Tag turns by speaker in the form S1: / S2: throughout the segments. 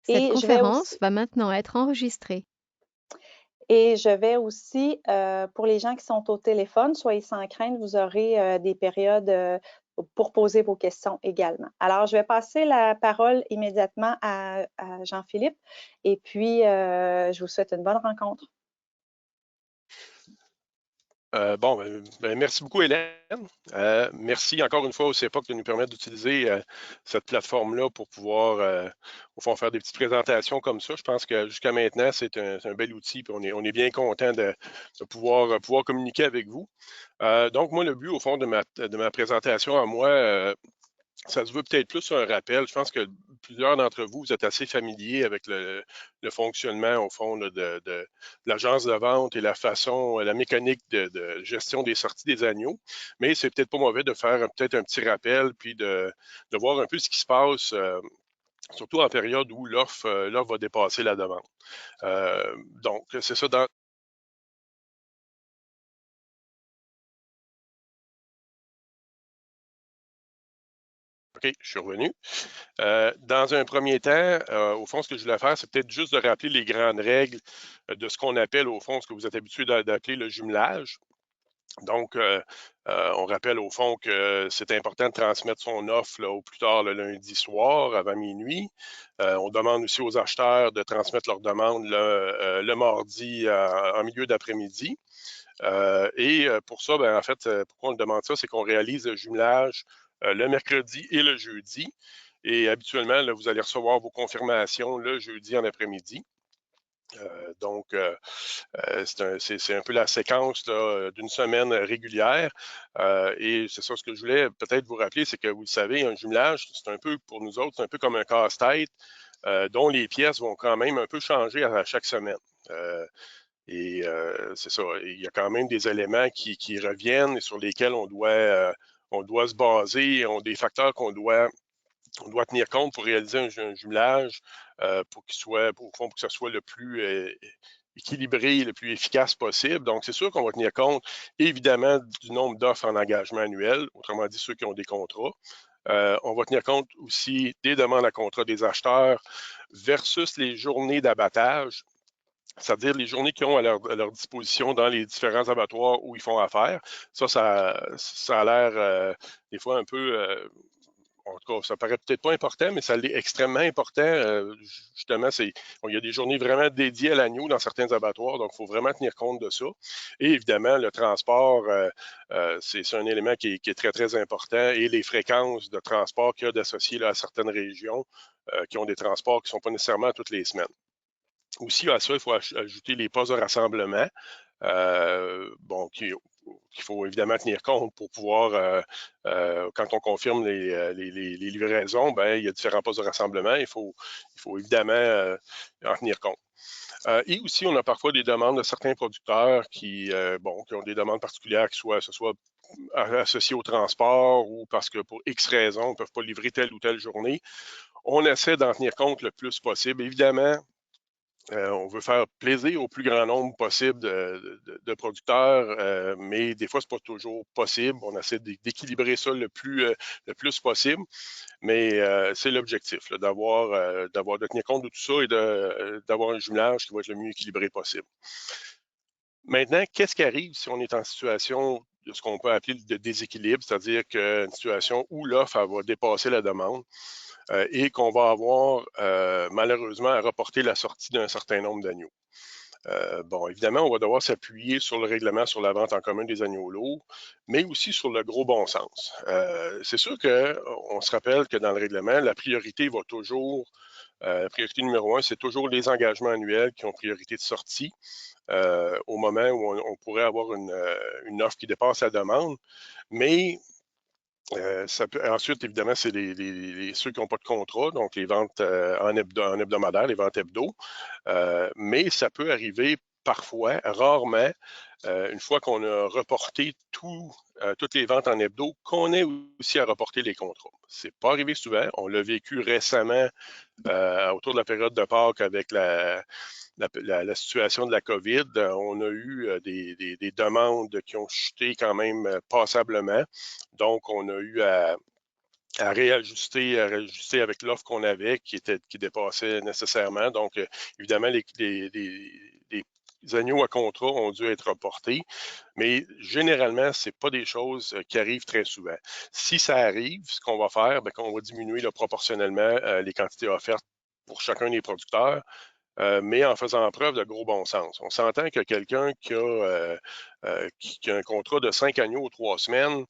S1: Cette
S2: Et je vais
S1: conférence
S2: aussi,
S1: va maintenant être enregistrée.
S2: pour les gens qui sont au téléphone, soyez sans crainte, vous aurez des périodes pour poser vos questions également. Alors, je vais passer la parole immédiatement à Jean-Philippe et puis je vous souhaite une bonne rencontre.
S3: Merci beaucoup, Hélène. Merci encore une fois au CEPOC de nous permettre d'utiliser cette plateforme-là pour pouvoir, au fond, faire des petites présentations comme ça. Je pense que jusqu'à maintenant, c'est un bel outil, puis on est bien content de pouvoir communiquer avec vous. Donc, moi, le but, au fond, de ma présentation à moi, ça se veut peut-être plus un rappel. Je pense que plusieurs d'entre vous, vous êtes assez familiers avec le fonctionnement, au fond, là, de l'agence de vente et la façon, la mécanique de gestion des sorties des agneaux. Mais c'est peut-être pas mauvais de faire peut-être un petit rappel, puis de voir un peu ce qui se passe, surtout en période où l'offre va dépasser la demande. Donc, c'est ça. OK, je suis revenu. Dans un premier temps, au fond, ce que je voulais faire, c'est peut-être juste de rappeler les grandes règles de ce qu'on appelle, au fond, ce que vous êtes habitué d'appeler le jumelage. Donc, on rappelle au fond que c'est important de transmettre son offre là, au plus tard le lundi soir, avant minuit. On demande aussi aux acheteurs de transmettre leur demande le mardi en milieu d'après-midi. Pour ça, en fait, pourquoi on demande ça, c'est qu'on réalise le jumelage le mercredi et le jeudi. Et habituellement, là, vous allez recevoir vos confirmations le jeudi en après-midi. C'est un peu la séquence d'une semaine régulière. Et c'est ça ce que je voulais peut-être vous rappeler, c'est que vous le savez, un jumelage, c'est un peu pour nous autres, c'est un peu comme un casse-tête dont les pièces vont quand même un peu changer à chaque semaine. C'est ça, il y a quand même des éléments qui reviennent et sur lesquels on doit se baser, des facteurs on doit tenir compte pour réaliser un jumelage pour qu'il soit, pour que ce soit le plus équilibré, le plus efficace possible. Donc, c'est sûr qu'on va tenir compte, évidemment, du nombre d'offres en engagement annuel, autrement dit, ceux qui ont des contrats. On va tenir compte aussi des demandes à contrat des acheteurs versus les journées d'abattage, c'est-à-dire les journées qu'ils ont à leur disposition dans les différents abattoirs où ils font affaire. Ça a l'air des fois un peu en tout cas, ça paraît peut-être pas important, mais ça l'est extrêmement important. Justement, il y a des journées vraiment dédiées à l'agneau dans certains abattoirs, donc il faut vraiment tenir compte de ça. Et évidemment, le transport, c'est un élément qui est très, très important et les fréquences de transport qu'il y a d'associer à certaines régions qui ont des transports qui ne sont pas nécessairement toutes les semaines. Aussi, à ça, il faut ajouter les postes de rassemblement. Qu'il faut évidemment tenir compte pour pouvoir, quand on confirme les livraisons, il y a différents postes de rassemblement. Il faut évidemment en tenir compte. Et aussi, on a parfois des demandes de certains producteurs qui ont des demandes particulières, que ce soit associées au transport ou parce que pour X raisons, on ne peut pas livrer telle ou telle journée. On essaie d'en tenir compte le plus possible. Évidemment, on veut faire plaisir au plus grand nombre possible de producteurs, mais des fois, ce n'est pas toujours possible. On essaie d'équilibrer ça le plus possible, mais c'est l'objectif, de tenir compte de tout ça et d'avoir un jumelage qui va être le mieux équilibré possible. Maintenant, qu'est-ce qui arrive si on est en situation de ce qu'on peut appeler de déséquilibre, c'est-à-dire qu'une situation où l'offre va dépasser la demande? Et qu'on va avoir malheureusement à reporter la sortie d'un certain nombre d'agneaux. Évidemment, on va devoir s'appuyer sur le règlement sur la vente en commun des agneaux lourds, mais aussi sur le gros bon sens. C'est sûr qu'on se rappelle que dans le règlement, la priorité va toujours, la priorité numéro un, c'est toujours les engagements annuels qui ont priorité de sortie au moment où on pourrait avoir une offre qui dépasse la demande. Mais ensuite, évidemment, c'est ceux qui n'ont pas de contrat, donc les ventes en hebdomadaire, les ventes hebdo. Mais ça peut arriver parfois, rarement, une fois qu'on a reporté toutes les ventes en hebdo, qu'on ait aussi à reporter les contrats. C'est pas arrivé souvent. On l'a vécu récemment autour de la période de Pâques avec la situation de la COVID. On a eu des demandes qui ont chuté quand même passablement. Donc, on a eu à réajuster avec l'offre qu'on avait qui dépassait nécessairement. Donc, évidemment, les agneaux à contrat ont dû être reportés, mais généralement, ce n'est pas des choses qui arrivent très souvent. Si ça arrive, ce qu'on va faire, c'est qu'on va diminuer là, proportionnellement les quantités offertes pour chacun des producteurs, mais en faisant preuve de gros bon sens. On s'entend que quelqu'un qui a un contrat de 5 agneaux aux 3 semaines,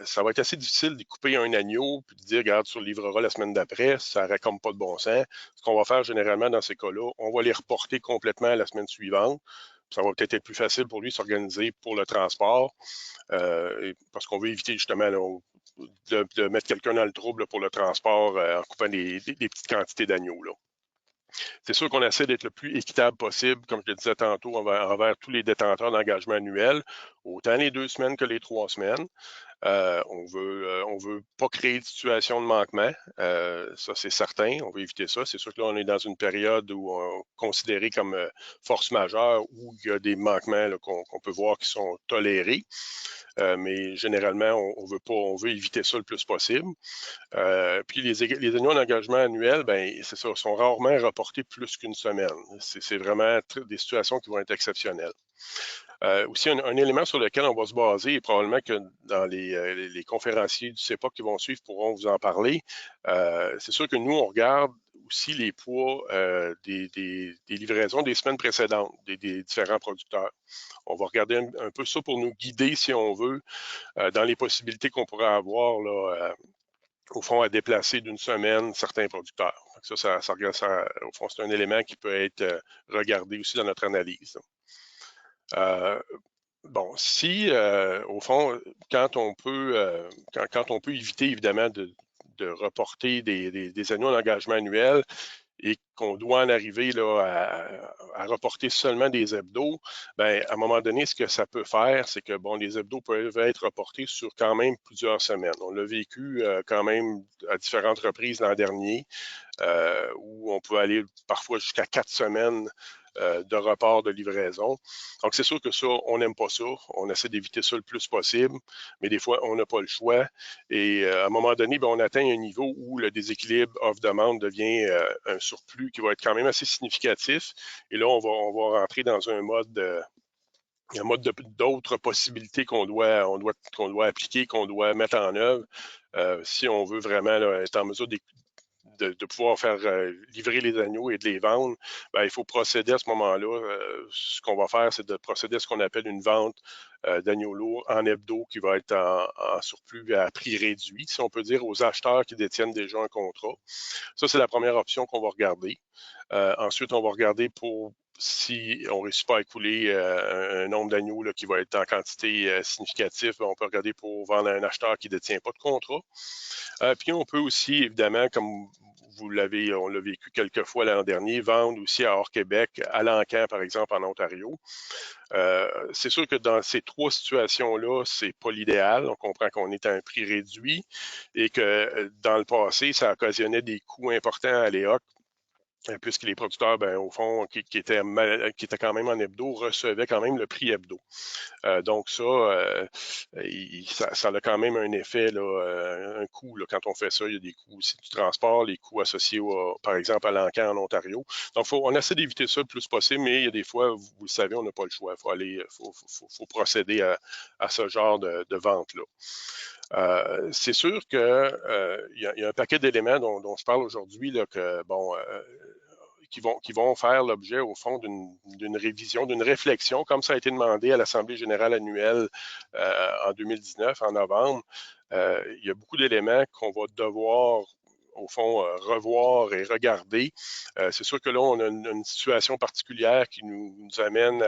S3: ça va être assez difficile de couper un agneau puis de dire, regarde, tu le livreras la semaine d'après, ça n'aurait comme pas de bon sens. Ce qu'on va faire généralement dans ces cas-là, on va les reporter complètement la semaine suivante. Ça va peut-être être plus facile pour lui de s'organiser pour le transport, parce qu'on veut éviter justement là, de mettre quelqu'un dans le trouble là, pour le transport en coupant des petites quantités d'agneaux. C'est sûr qu'on essaie d'être le plus équitable possible, comme je le disais tantôt, envers tous les détenteurs d'engagement annuel, autant les 2 semaines que les 3 semaines. On veut pas créer de situation de manquement, ça c'est certain, on veut éviter ça. C'est sûr que là, on est dans une période où on est considéré comme force majeure, où il y a des manquements qu'on peut voir qui sont tolérés. Mais généralement, on veut éviter ça le plus possible. Puis les agneaux d'engagement annuel, ben c'est ça, sont rarement reportés plus qu'une semaine. C'est vraiment des situations qui vont être exceptionnelles. Aussi, un élément sur lequel on va se baser, et probablement que dans les conférenciers du CEPA qui vont suivre pourront vous en parler, c'est sûr que nous, on regarde aussi les poids des livraisons des semaines précédentes, des différents producteurs. On va regarder un peu ça pour nous guider, si on veut, dans les possibilités qu'on pourrait avoir là, au fond, à déplacer d'une semaine certains producteurs. Ça, au fond, c'est un élément qui peut être regardé aussi dans notre analyse. Bon, si, au fond, quand on peut éviter, évidemment, de reporter des agneaux d'engagement annuel et qu'on doit en arriver là, à reporter seulement des hebdos, bien, à un moment donné, ce que ça peut faire, c'est que, bon, les hebdos peuvent être reportés sur quand même plusieurs semaines. On l'a vécu quand même à différentes reprises l'an dernier, où on peut aller parfois jusqu'à 4 semaines de report de livraison. Donc, c'est sûr que ça, on n'aime pas ça. On essaie d'éviter ça le plus possible, mais des fois, on n'a pas le choix. Et à un moment donné, bien, on atteint un niveau où le déséquilibre offre-demande devient un surplus qui va être quand même assez significatif. Et là, on va rentrer dans un mode d'autres possibilités qu'on doit appliquer, qu'on doit mettre en œuvre si on veut vraiment là, être en mesure de pouvoir faire livrer les agneaux et de les vendre, bien, il faut procéder à ce moment-là. Ce qu'on va faire, c'est de procéder à ce qu'on appelle une vente d'agneaux lourds en hebdo qui va être en surplus à prix réduit, si on peut dire, aux acheteurs qui détiennent déjà un contrat. Ça, c'est la première option qu'on va regarder. Ensuite, on va regarder pour si on ne réussit pas à écouler un nombre d'agneaux qui va être en quantité significative, on peut regarder pour vendre à un acheteur qui ne détient pas de contrat. Puis on peut aussi, évidemment, comme on l'a vécu quelques fois l'an dernier, vendre aussi à hors-Québec, à l'Encan, par exemple, en Ontario. C'est sûr que dans ces 3 situations-là, c'est pas l'idéal. On comprend qu'on est à un prix réduit et que dans le passé, ça occasionnait des coûts importants à l'EOC, puisque les producteurs, ben, au fond, qui étaient quand même en hebdo, recevaient quand même le prix hebdo. Donc ça a quand même un effet, là, un coût. Là, quand on fait ça, il y a des coûts aussi du transport, les coûts associés, par exemple, à l'Encan en Ontario. Donc, on essaie d'éviter ça le plus possible, mais il y a des fois, vous le savez, on n'a pas le choix. Faut procéder à ce genre de vente-là. C'est sûr que y a un paquet d'éléments dont je parle aujourd'hui que, bon, qui vont faire l'objet, au fond, d'une révision, d'une réflexion, comme ça a été demandé à l'Assemblée générale annuelle en 2019, en novembre. Il y a beaucoup d'éléments qu'on va devoir au fond, revoir et regarder. C'est sûr que là, on a une situation particulière qui nous amène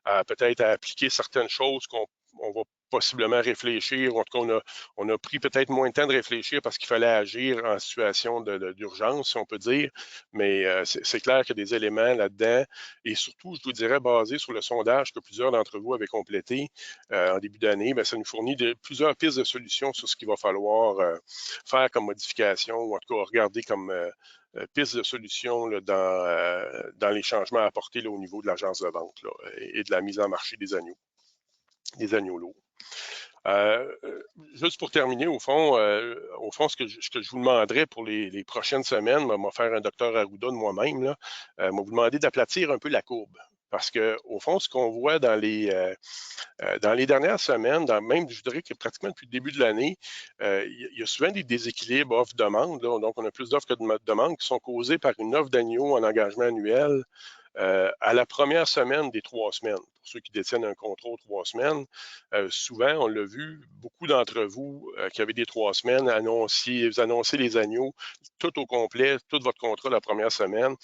S3: à peut-être à appliquer certaines choses qu'on va possiblement réfléchir, ou en tout cas, on a pris peut-être moins de temps de réfléchir parce qu'il fallait agir en situation d'urgence, si on peut dire, mais c'est clair qu'il y a des éléments là-dedans, et surtout, je vous dirais, basé sur le sondage que plusieurs d'entre vous avaient complété en début d'année, bien, ça nous fournit plusieurs pistes de solutions sur ce qu'il va falloir faire comme modification, ou en tout cas regarder comme pistes de solutions là, dans les changements à apporter là, au niveau de l'agence de vente là, et de la mise en marché des agneaux lourds. Juste pour terminer, au fond, ce que je vous demanderais pour les prochaines semaines, moi faire un docteur Arruda de moi-même, là, moi vous demander d'aplatir un peu la courbe. Parce que, au fond, ce qu'on voit dans les dernières semaines, même, je dirais que pratiquement depuis le début de l'année, il y a souvent des déséquilibres offre-demande. Donc, on a plus d'offres que de demandes qui sont causées par une offre d'agneau en engagement annuel à la première semaine des 3 semaines. Pour ceux qui détiennent un contrat aux 3 semaines, souvent, on l'a vu, beaucoup d'entre vous qui avez des 3 semaines, vous annoncez les agneaux tout au complet, tout votre contrat la première semaine.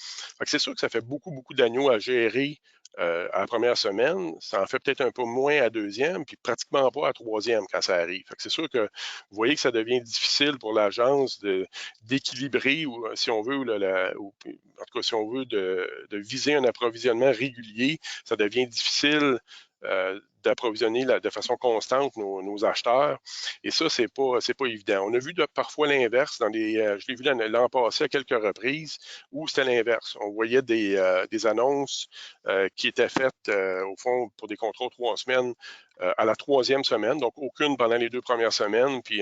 S3: C'est sûr que ça fait beaucoup, beaucoup d'agneaux à gérer à la première semaine, ça en fait peut-être un peu moins à la deuxième, puis pratiquement pas à la troisième quand ça arrive. C'est sûr que vous voyez que ça devient difficile pour l'agence d'équilibrer, ou si on veut, en tout cas si on veut, de viser un approvisionnement régulier. Ça devient difficile d'approvisionner de façon constante nos acheteurs. Et ça, c'est pas évident. On a vu parfois l'inverse. Je l'ai vu l'an passé à quelques reprises où c'était l'inverse. On voyait des annonces qui étaient faites, au fond, pour des contrats de 3 semaines à la troisième semaine, donc aucune pendant les 2 premières semaines, puis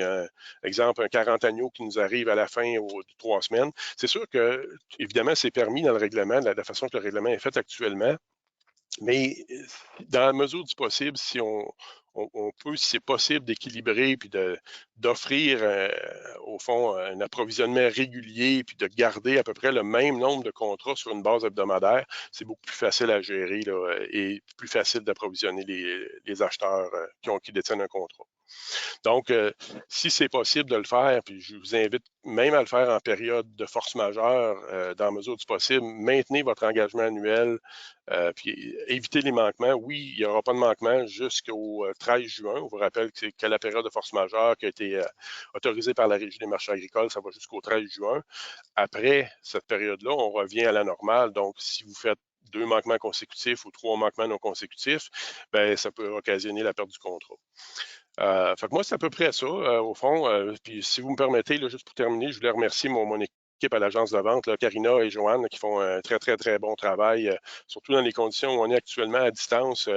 S3: exemple, un 40 agneaux qui nous arrive à la fin aux 3 semaines. C'est sûr que, évidemment, c'est permis dans le règlement, de la façon que le règlement est fait actuellement, mais dans la mesure du possible, si on peut, si c'est possible, d'équilibrer puis d'offrir, au fond, un approvisionnement régulier puis de garder à peu près le même nombre de contrats sur une base hebdomadaire, c'est beaucoup plus facile à gérer là, et plus facile d'approvisionner les acheteurs qui détiennent un contrat. Donc, si c'est possible de le faire, puis je vous invite même à le faire en période de force majeure, dans la mesure du possible, maintenez votre engagement annuel, puis évitez les manquements. Oui, il n'y aura pas de manquement jusqu'au 13 juin. On vous rappelle que c'est la période de force majeure qui a été autorisée par la Régie des marchés agricoles. Ça va jusqu'au 13 juin. Après cette période-là, on revient à la normale. Donc, si vous faites 2 manquements consécutifs ou 3 manquements non consécutifs, ben, ça peut occasionner la perte du contrat. Fait que moi, c'est à peu près ça, au fond. Puis si vous me permettez, là, juste pour terminer, je voulais remercier mon équipe à l'agence de vente, là, Karina et Joanne, qui font un très, très, très bon travail, surtout dans les conditions où on est actuellement à distance.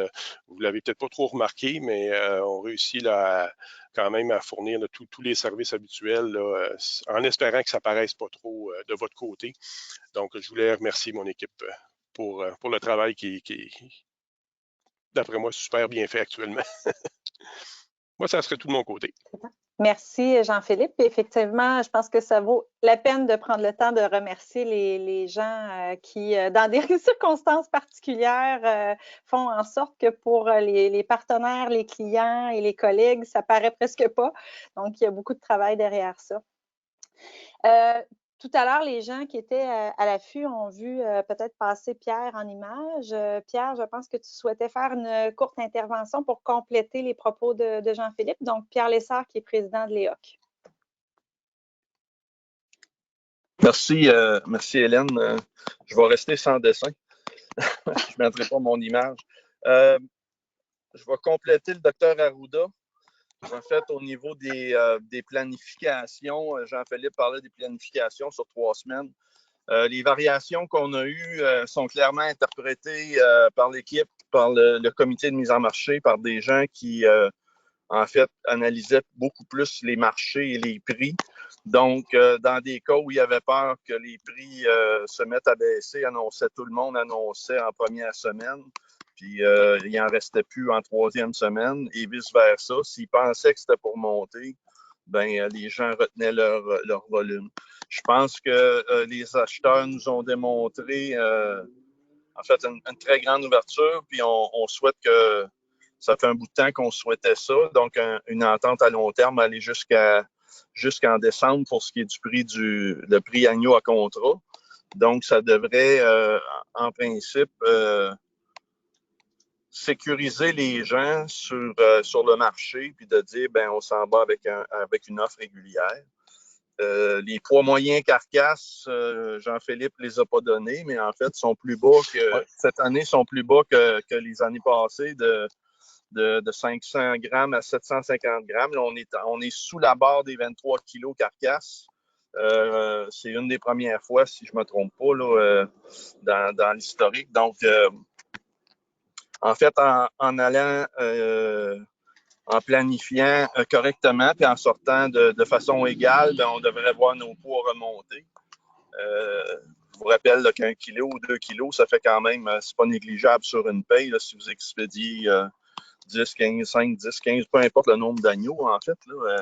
S3: Vous ne l'avez peut-être pas trop remarqué, mais on réussit là, quand même à fournir là, tous les services habituels, là, en espérant que ça ne paraisse pas trop de votre côté. Donc, je voulais remercier mon équipe pour le travail qui d'après moi, super bien fait actuellement. Moi, ça serait tout de mon côté.
S2: Merci, Jean-Philippe. Effectivement, je pense que ça vaut la peine de prendre le temps de remercier les gens qui, dans des circonstances particulières, font en sorte que pour les partenaires, les clients et les collègues, ça paraît presque pas. Donc, il y a beaucoup de travail derrière ça. Tout à l'heure, les gens qui étaient à l'affût ont vu peut-être passer Pierre en image. Pierre, je pense que tu souhaitais faire une courte intervention pour compléter les propos de Jean-Philippe. Donc, Pierre Lessard, qui est président de l'EOC.
S1: Merci, merci Hélène. Je vais rester sans dessin. Je ne mettrai pas mon image. Je vais compléter le docteur Arruda. En fait, au niveau des planifications, Jean-Philippe parlait des planifications sur 3 semaines. Les variations qu'on a eues sont clairement interprétées par l'équipe, par le comité de mise en marché, par des gens qui, en fait, analysaient beaucoup plus les marchés et les prix. Donc, dans des cas où il y avait peur que les prix se mettent à baisser, tout le monde annonçait en première semaine. Puis, il n'en restait plus en troisième semaine et vice-versa. S'ils pensaient que c'était pour monter, ben les gens retenaient leur volume. Je pense que les acheteurs nous ont démontré, en fait, une très grande ouverture. Puis, on souhaite que ça fait un bout de temps qu'on souhaitait ça. Donc, une entente à long terme, aller jusqu'en décembre pour ce qui est du prix le prix agneau à contrat. Donc, ça devrait, en principe, sécuriser les gens sur le marché, puis de dire, ben on s'en va avec une offre régulière. Les poids moyens carcasses, Jean-Philippe ne les a pas donnés, mais en fait, sont plus bas cette année, sont plus bas que les années passées de 500 grammes à 750 grammes. Là, on est sous la barre des 23 kilos carcasses. C'est une des premières fois, si je ne me trompe pas, là, dans l'historique. Donc, en fait, en allant en planifiant correctement puis en sortant de façon égale, ben, on devrait voir nos poids remonter. Je vous rappelle qu'un kilo ou 2 kilos, ça fait quand même, c'est pas négligeable sur une paye là, si vous expédiez 10, 15, 5, 10, 15, peu importe le nombre d'agneaux, en fait, là,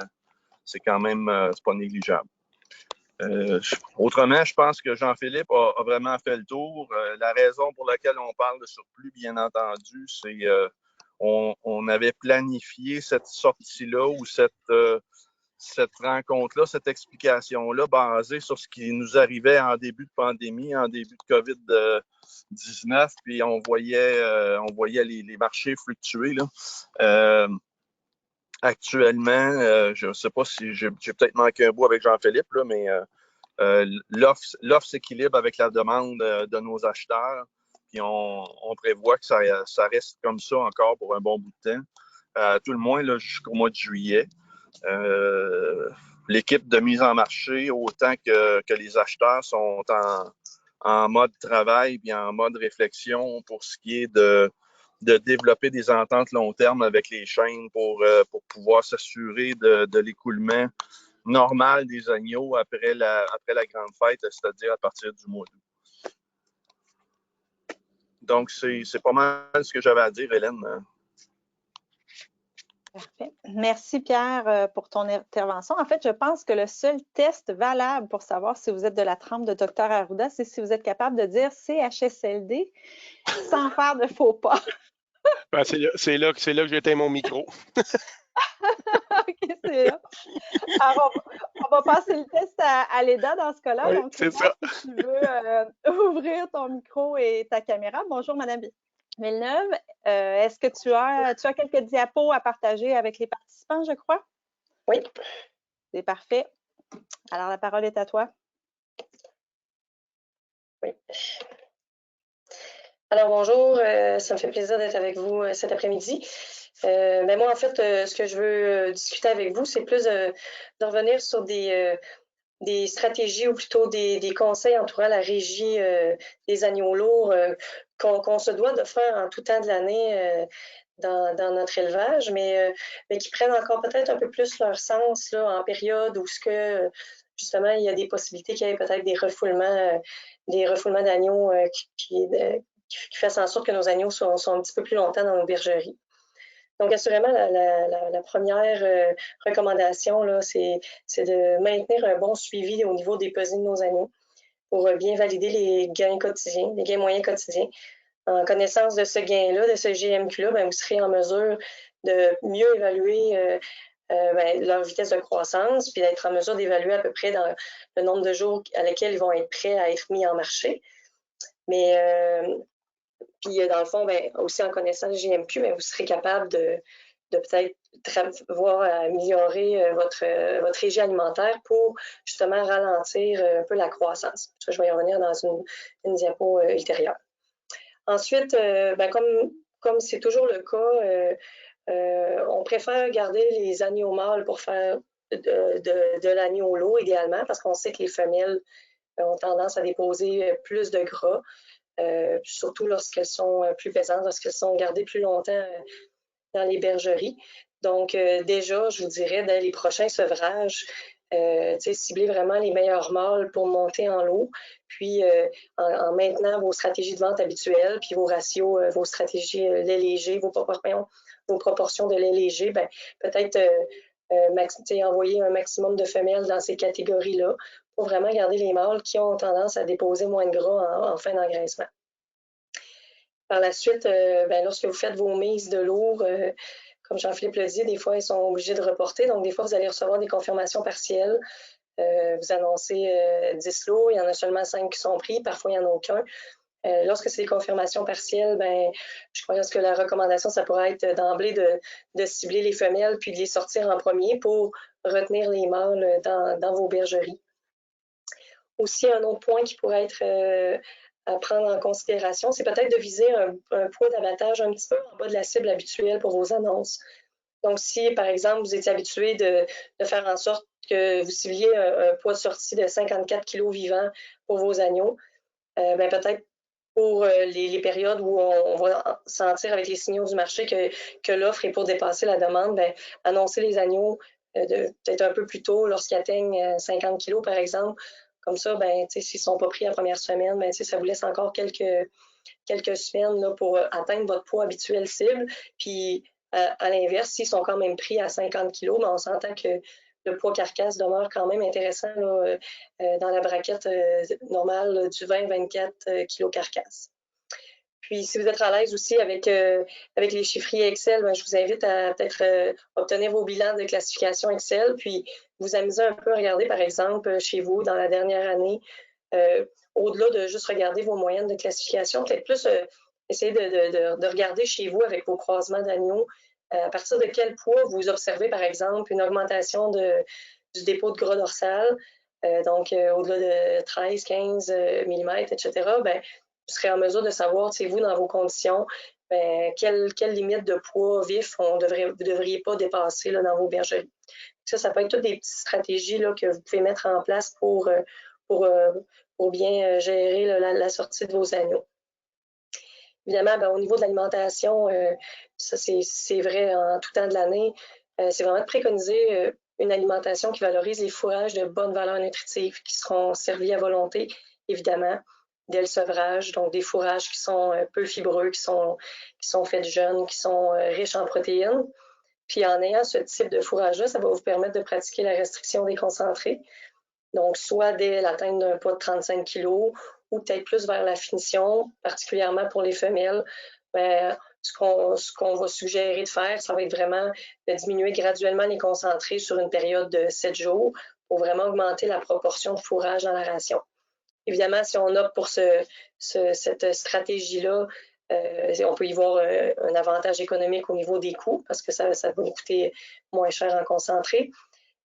S1: c'est quand même, c'est pas négligeable. Autrement, je pense que Jean-Philippe a vraiment fait le tour. La raison pour laquelle on parle de surplus, bien entendu, c'est on avait planifié cette sortie-là ou cette rencontre-là, cette explication-là basée sur ce qui nous arrivait en début de pandémie, en début de COVID-19, puis on voyait les marchés fluctuer, là. Actuellement, je ne sais pas si j'ai peut-être manqué un bout avec Jean-Philippe, là, mais l'offre s'équilibre avec la demande de nos acheteurs. Puis on prévoit que ça reste comme ça encore pour un bon bout de temps. Tout le moins jusqu'au mois de juillet. L'équipe de mise en marché, autant que les acheteurs sont en mode travail et en mode réflexion pour ce qui est de développer des ententes long terme avec les chaînes pour pouvoir s'assurer de l'écoulement normal des agneaux après la grande fête, c'est-à-dire à partir du mois d'août. Donc, c'est pas mal ce que j'avais à dire, Hélène.
S2: Parfait. Merci Pierre pour ton intervention. En fait, je pense que le seul test valable pour savoir si vous êtes de la trempe de Dr Arruda, c'est si vous êtes capable de dire CHSLD sans faire de faux pas.
S3: Ben, c'est là que j'éteins mon micro.
S2: OK, c'est là. Alors, on va passer le test à Léda dans ce cas-là.
S3: Oui,
S2: donc,
S3: c'est ça.
S2: Si tu veux ouvrir ton micro et ta caméra. Bonjour, Madame Villeneuve. Est-ce que tu as quelques diapos à partager avec les participants, je crois?
S4: Oui.
S2: C'est parfait. Alors, la parole est à toi.
S4: Oui. Alors, bonjour. Ça me fait plaisir d'être avec vous cet après-midi. Ben moi, en fait, ce que je veux discuter avec vous, c'est plus de revenir sur des stratégies ou plutôt des conseils entourant la régie des agneaux lourds qu'on se doit de faire en tout temps de l'année dans notre élevage, mais qui prennent encore peut-être un peu plus leur sens là, en période où justement il y a des possibilités qu'il y ait peut-être des refoulements d'agneaux qui fassent en sorte que nos agneaux sont un petit peu plus longtemps dans nos bergeries. Donc, assurément, la première recommandation, là, c'est de maintenir un bon suivi au niveau des pesées de nos agneaux pour bien valider les gains quotidiens, les gains moyens quotidiens. En connaissance de ce gain-là, de ce GMQ-là, ben, vous serez en mesure de mieux évaluer leur vitesse de croissance, puis d'être en mesure d'évaluer à peu près dans le nombre de jours à lesquels ils vont être prêts à être mis en marché. Mais puis, dans le fond, ben, aussi en connaissant le GMQ, ben, vous serez capable de peut-être voir améliorer votre régie alimentaire pour justement ralentir un peu la croissance. Je vais y revenir dans une diapo ultérieure. Ensuite, ben, comme c'est toujours le cas, on préfère garder les agneaux mâles pour faire de l'agneau lourd idéalement parce qu'on sait que les femelles ont tendance à déposer plus de gras. Surtout lorsqu'elles sont plus pesantes, lorsqu'elles sont gardées plus longtemps dans les bergeries. Donc, déjà, je vous dirais, dans les prochains sevrages, cibler vraiment les meilleurs mâles pour monter en lot, puis en maintenant vos stratégies de vente habituelles, puis vos ratios, vos stratégies lait léger, vos proportions de lait léger, ben, peut-être envoyer un maximum de femelles dans ces catégories-là pour vraiment garder les mâles qui ont tendance à déposer moins de gras en fin d'engraissement. Par la suite, ben, lorsque vous faites vos mises de lourd, comme Jean-Philippe le dit, des fois, ils sont obligés de reporter. Donc, des fois, vous allez recevoir des confirmations partielles. Vous annoncez 10 lots, il y en a seulement 5 qui sont pris. Parfois, il n'y en a aucun. Lorsque c'est des confirmations partielles, ben, je crois que la recommandation, ça pourrait être d'emblée de cibler les femelles puis de les sortir en premier pour retenir les mâles dans vos bergeries. Aussi, un autre point qui pourrait être à prendre en considération, c'est peut-être de viser un poids d'abattage un petit peu en bas de la cible habituelle pour vos annonces. Donc, si, par exemple, vous étiez habitué de faire en sorte que vous cibliez un poids de sortie de 54 kg vivant pour vos agneaux, ben, peut-être pour les périodes où on va sentir avec les signaux du marché que l'offre est pour dépasser la demande, bien, annoncer les agneaux peut-être un peu plus tôt lorsqu'ils atteignent 50 kg, par exemple. Comme ça, ben, s'ils ne sont pas pris la première semaine, ben, ça vous laisse encore quelques semaines là, pour atteindre votre poids habituel cible. Puis, à l'inverse, s'ils sont quand même pris à 50 kg, ben, on s'entend que le poids carcasse demeure quand même intéressant là, dans la braquette normale là, du 20-24 kg carcasse. Puis, si vous êtes à l'aise aussi avec les chiffriers Excel, ben, je vous invite à peut-être obtenir vos bilans de classification Excel, puis vous amuser un peu à regarder, par exemple, chez vous, dans la dernière année, au-delà de juste regarder vos moyennes de classification, peut-être plus essayer de regarder chez vous avec vos croisements d'agneaux, à partir de quel poids vous observez, par exemple, une augmentation du dépôt de gras dorsal, donc au-delà de 13, 15 mm, etc., ben, vous serez en mesure de savoir, vous, dans vos conditions, ben, quelle limite de poids vif vous ne devriez pas dépasser là, dans vos bergeries. Ça peut être toutes des petites stratégies là, que vous pouvez mettre en place pour bien gérer là, la sortie de vos agneaux. Évidemment, ben, au niveau de l'alimentation, ça c'est vrai en tout temps de l'année, c'est vraiment de préconiser une alimentation qui valorise les fourrages de bonne valeur nutritive qui seront servis à volonté, évidemment, dès le sevrage, donc des fourrages qui sont peu fibreux, qui sont faits jeunes, qui sont riches en protéines. Puis en ayant ce type de fourrage-là, ça va vous permettre de pratiquer la restriction des concentrés. Donc, soit dès l'atteinte d'un poids de 35 kg ou peut-être plus vers la finition, particulièrement pour les femelles. Ben, ce qu'on va suggérer de faire, ça va être vraiment de diminuer graduellement les concentrés sur une période de 7 jours pour vraiment augmenter la proportion de fourrage dans la ration. Évidemment, si on opte pour cette stratégie-là, on peut y voir un avantage économique au niveau des coûts parce que ça va nous coûter moins cher en concentré.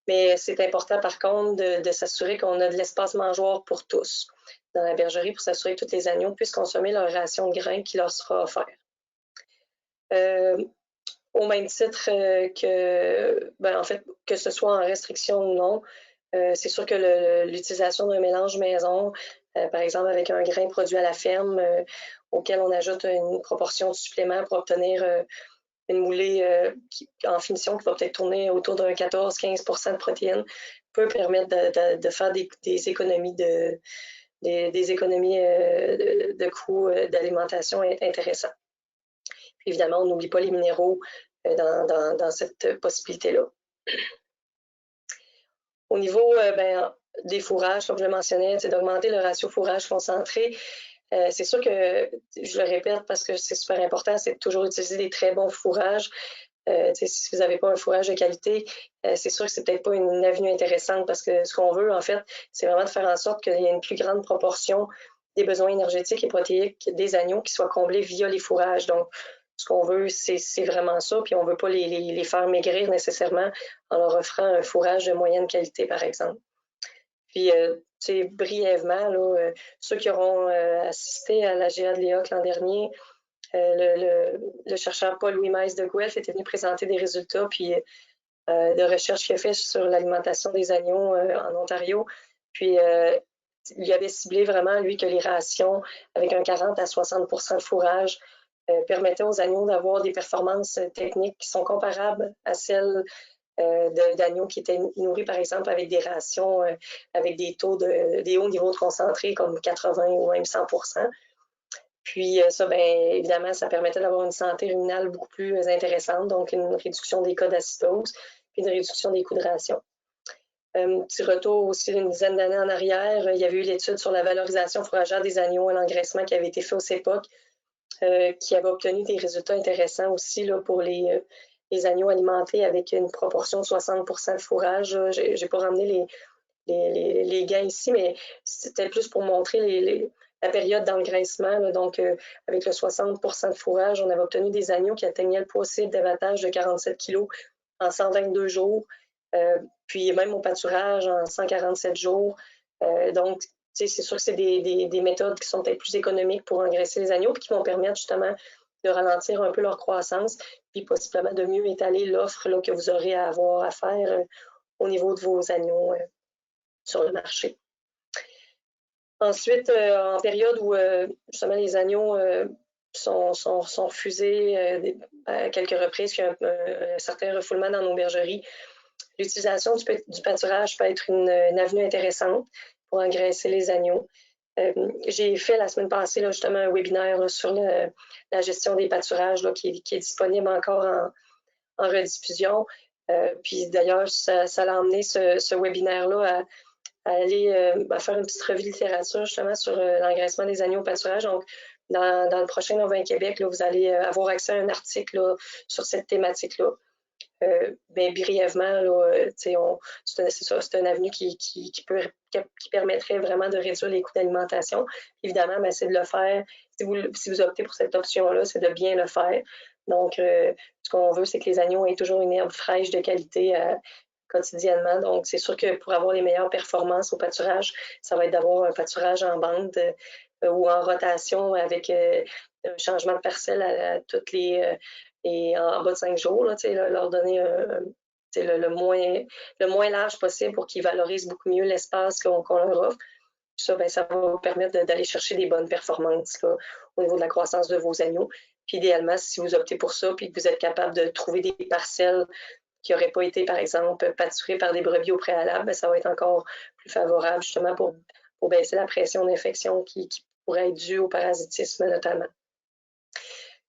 S4: Mais c'est important, par contre, de s'assurer qu'on a de l'espace mangeoire pour tous dans la bergerie pour s'assurer que tous les agneaux puissent consommer leur ration de grains qui leur sera offerte. Au même titre que, ben, en fait, que ce soit en restriction ou non, c'est sûr que l'utilisation d'un mélange maison, par exemple avec un grain produit à la ferme, auquel on ajoute une proportion de supplément pour obtenir une moulée en finition qui va peut-être tourner autour d'un 14-15 de protéines, peut permettre de faire des économies de coûts d'alimentation intéressants. Puis évidemment, on n'oublie pas les minéraux dans cette possibilité-là. Au niveau des fourrages, comme je le mentionnais, c'est d'augmenter le ratio fourrage concentré. C'est sûr que, je le répète parce que c'est super important, c'est de toujours utiliser des très bons fourrages. Si vous n'avez pas un fourrage de qualité, c'est sûr que c'est peut-être pas une avenue intéressante parce que ce qu'on veut, en fait, c'est vraiment de faire en sorte qu'il y ait une plus grande proportion des besoins énergétiques et protéiques des agneaux qui soient comblés via les fourrages. Donc, ce qu'on veut, c'est vraiment ça, puis on ne veut pas les faire maigrir nécessairement en leur offrant un fourrage de moyenne qualité, par exemple. Puis, brièvement, là, ceux qui auront assisté à la GA de l'EOC l'an dernier, le chercheur Paul-Louis Maes de Guelph était venu présenter des résultats puis de recherche qu'il a fait sur l'alimentation des agneaux en Ontario. Puis, il avait ciblé vraiment, lui, que les rations avec un 40 à 60 de fourrage permettaient aux agneaux d'avoir des performances techniques qui sont comparables à celles d'agneaux qui étaient nourris, par exemple, avec des rations avec des hauts niveaux de concentré comme 80 ou même 100 Puis ça, bien évidemment, ça permettait d'avoir une santé ruminale beaucoup plus intéressante, donc une réduction des cas d'acidose, puis une réduction des coûts de ration. Petit retour aussi d'une dizaine d'années en arrière, il y avait eu l'étude sur la valorisation fourragère des agneaux à l'engraissement qui avait été fait au CEPOC, qui avait obtenu des résultats intéressants aussi là, pour les agneaux alimentés avec une proportion de 60 de fourrage. Je n'ai pas ramené les gains ici, mais c'était plus pour montrer la période d'engraissement. Donc, avec le 60 de fourrage, on avait obtenu des agneaux qui atteignaient le poids cible d'abattage de 47 kg en 122 jours, puis même au pâturage en 147 jours. Donc, c'est sûr que c'est des méthodes qui sont peut-être plus économiques pour engraisser les agneaux, puis qui vont permettre justement de ralentir un peu leur croissance, puis possiblement de mieux étaler l'offre que vous aurez à avoir à faire au niveau de vos agneaux sur le marché. Ensuite, en période où justement les agneaux sont refusés à quelques reprises, qu'il y a un certain refoulement dans nos bergeries, l'utilisation du pâturage peut être une avenue intéressante pour engraisser les agneaux. J'ai fait la semaine passée là, justement un webinaire là, sur la gestion des pâturages là, qui est disponible encore en rediffusion. Puis d'ailleurs, ça l'a emmené ce webinaire-là à aller faire une petite revue de littérature justement sur l'engraissement des agneaux au pâturage. Donc, dans le prochain Novin Québec, là, vous allez avoir accès à un article là, sur cette thématique-là. Brièvement, c'est une avenue qui permettrait vraiment de réduire les coûts d'alimentation. Évidemment, c'est de le faire. Si vous optez pour cette option-là, c'est de bien le faire. Donc, ce qu'on veut, c'est que les agneaux aient toujours une herbe fraîche de qualité quotidiennement. Donc, c'est sûr que pour avoir les meilleures performances au pâturage, ça va être d'avoir un pâturage en bande ou en rotation avec un changement de parcelle à toutes les... et en bas de 5 jours, là, leur donner le moins large possible pour qu'ils valorisent beaucoup mieux l'espace qu'on leur offre. Ça, ça va vous permettre d'aller chercher des bonnes performances là, au niveau de la croissance de vos agneaux. Puis idéalement, si vous optez pour ça, puis que vous êtes capable de trouver des parcelles qui n'auraient pas été, par exemple, pâturées par des brebis au préalable, ça va être encore plus favorable justement pour baisser la pression d'infection qui pourrait être due au parasitisme notamment.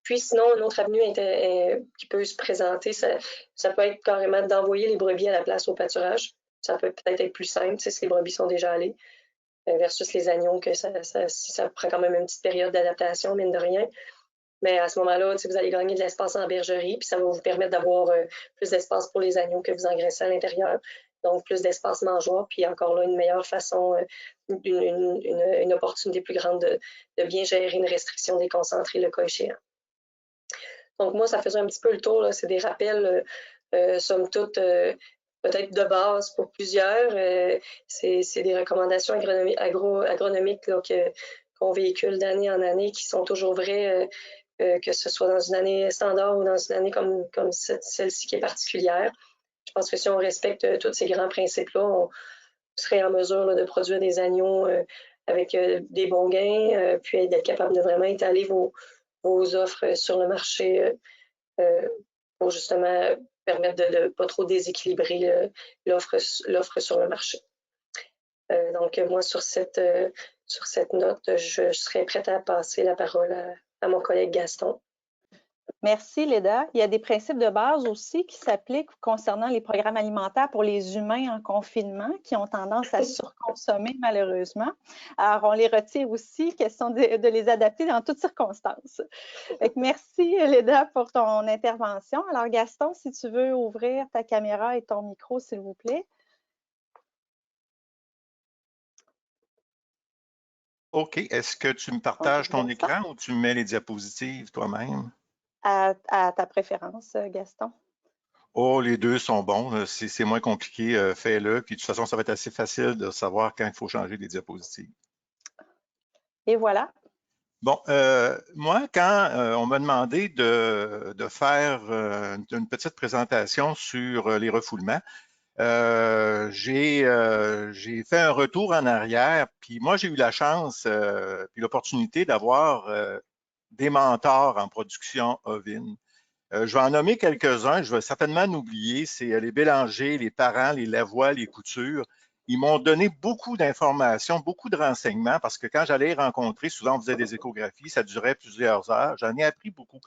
S4: Puis sinon, une autre avenue qui peut se présenter, ça peut être carrément d'envoyer les brebis à la place au pâturage. Ça peut peut-être être plus simple si les brebis sont déjà allées, versus les agneaux, que ça prend quand même une petite période d'adaptation, mine de rien. Mais à ce moment-là, vous allez gagner de l'espace en bergerie, puis ça va vous permettre d'avoir plus d'espace pour les agneaux que vous engraissez à l'intérieur. Donc, plus d'espace mangeoire, puis encore là, une meilleure façon, une opportunité plus grande de bien gérer une restriction déconcentrée le cas échéant. Donc, moi, ça faisait un petit peu le tour. C'est des rappels, somme toute, peut-être de base pour plusieurs. C'est des recommandations agronomiques qu'on véhicule d'année en année qui sont toujours vraies, que ce soit dans une année standard ou dans une année comme celle-ci qui est particulière. Je pense que si on respecte tous ces grands principes-là, on serait en mesure là, de produire des agneaux avec des bons gains, puis d'être capable de vraiment étaler vos offres sur le marché pour justement permettre de ne pas trop déséquilibrer l'offre sur le marché. Donc, moi, sur cette note, je serais prête à passer la parole à mon collègue Gaston.
S2: Merci, Léda. Il y a des principes de base aussi qui s'appliquent concernant les programmes alimentaires pour les humains en confinement qui ont tendance à surconsommer malheureusement. Alors, on les retire aussi, question de les adapter dans toutes circonstances. Merci, Léda, pour ton intervention. Alors, Gaston, si tu veux ouvrir ta caméra et ton micro, s'il vous plaît.
S5: OK. Est-ce que tu me partages ton écran ou tu mets les diapositives toi-même?
S2: À ta préférence, Gaston.
S5: Oh, les deux sont bons. C'est moins compliqué. Fais-le. Puis de toute façon, ça va être assez facile de savoir quand il faut changer les diapositives.
S2: Et voilà.
S5: Bon, moi, quand on m'a demandé de faire une petite présentation sur les refoulements, j'ai fait un retour en arrière, puis moi, j'ai eu la chance puis l'opportunité d'avoir des mentors en production ovine. Je vais en nommer quelques-uns, je vais certainement en oublier, c'est les Bélanger, les Parent, les Lavoie, les Coutures. Ils m'ont donné beaucoup d'informations, beaucoup de renseignements, parce que quand j'allais les rencontrer, souvent on faisait des échographies, ça durait plusieurs heures, j'en ai appris beaucoup.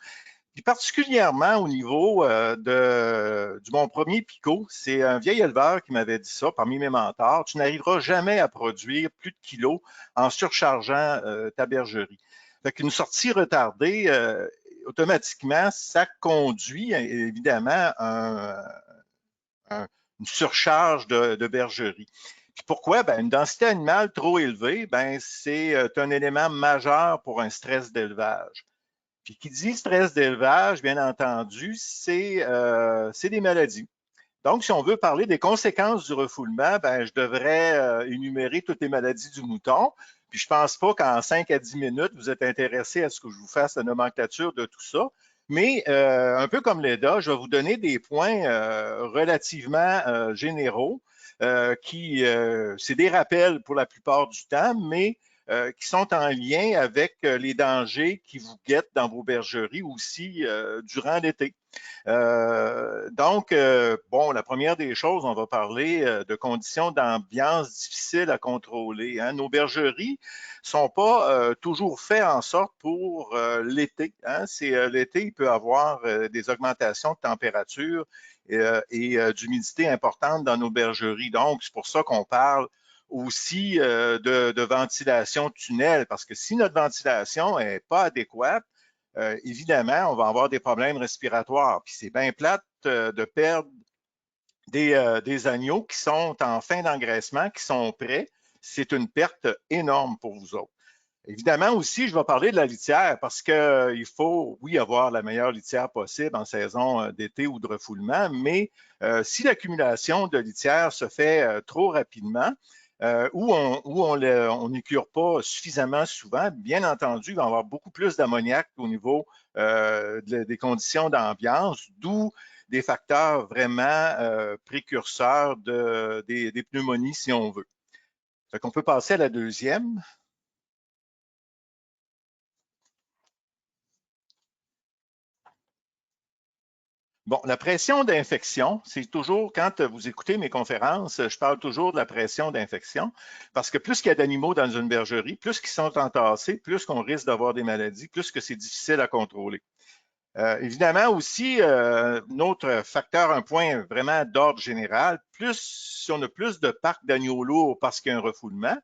S5: Puis particulièrement au niveau du mon premier picot, c'est un vieil éleveur qui m'avait dit ça parmi mes mentors, tu n'arriveras jamais à produire plus de kilos en surchargeant ta bergerie. Fait qu'une sortie retardée, automatiquement, ça conduit évidemment une surcharge de bergerie. Puis pourquoi? Ben, une densité animale trop élevée, ben, c'est un élément majeur pour un stress d'élevage. Puis qui dit stress d'élevage, bien entendu, c'est des maladies. Donc, si on veut parler des conséquences du refoulement, ben, je devrais énumérer toutes les maladies du mouton. Puis je ne pense pas qu'en 5 à 10 minutes, vous êtes intéressé à ce que je vous fasse la nomenclature de tout ça. Mais un peu comme Léda, je vais vous donner des points relativement généraux qui, c'est des rappels pour la plupart du temps, mais qui sont en lien avec les dangers qui vous guettent dans vos bergeries aussi durant l'été. Donc, bon, la première des choses, on va parler de conditions d'ambiance difficiles à contrôler, hein. Nos bergeries sont pas toujours faites en sorte pour l'été, hein. L'été, il peut avoir des augmentations de température et d'humidité importantes dans nos bergeries. Donc, c'est pour ça qu'on parle aussi de ventilation tunnel, parce que si notre ventilation n'est pas adéquate, évidemment, on va avoir des problèmes respiratoires. Puis c'est bien plate de perdre des agneaux qui sont en fin d'engraissement, qui sont prêts. C'est une perte énorme pour vous autres. Évidemment aussi, je vais parler de la litière parce qu'il faut, oui, avoir la meilleure litière possible en saison d'été ou de refoulement, mais si l'accumulation de litière se fait trop rapidement, ou on n'écure pas suffisamment souvent, bien entendu, il va y avoir beaucoup plus d'ammoniac au niveau des conditions d'ambiance, d'où des facteurs vraiment précurseurs des pneumonies, si on veut. Fait qu'on peut passer à la deuxième. Bon, la pression d'infection, c'est toujours, quand vous écoutez mes conférences, je parle toujours de la pression d'infection, parce que plus qu'il y a d'animaux dans une bergerie, plus qu'ils sont entassés, plus qu'on risque d'avoir des maladies, plus que c'est difficile à contrôler. Évidemment aussi, notre facteur, un point vraiment d'ordre général, si on a plus de parcs d'agneaux lourds parce qu'il y a un refoulement,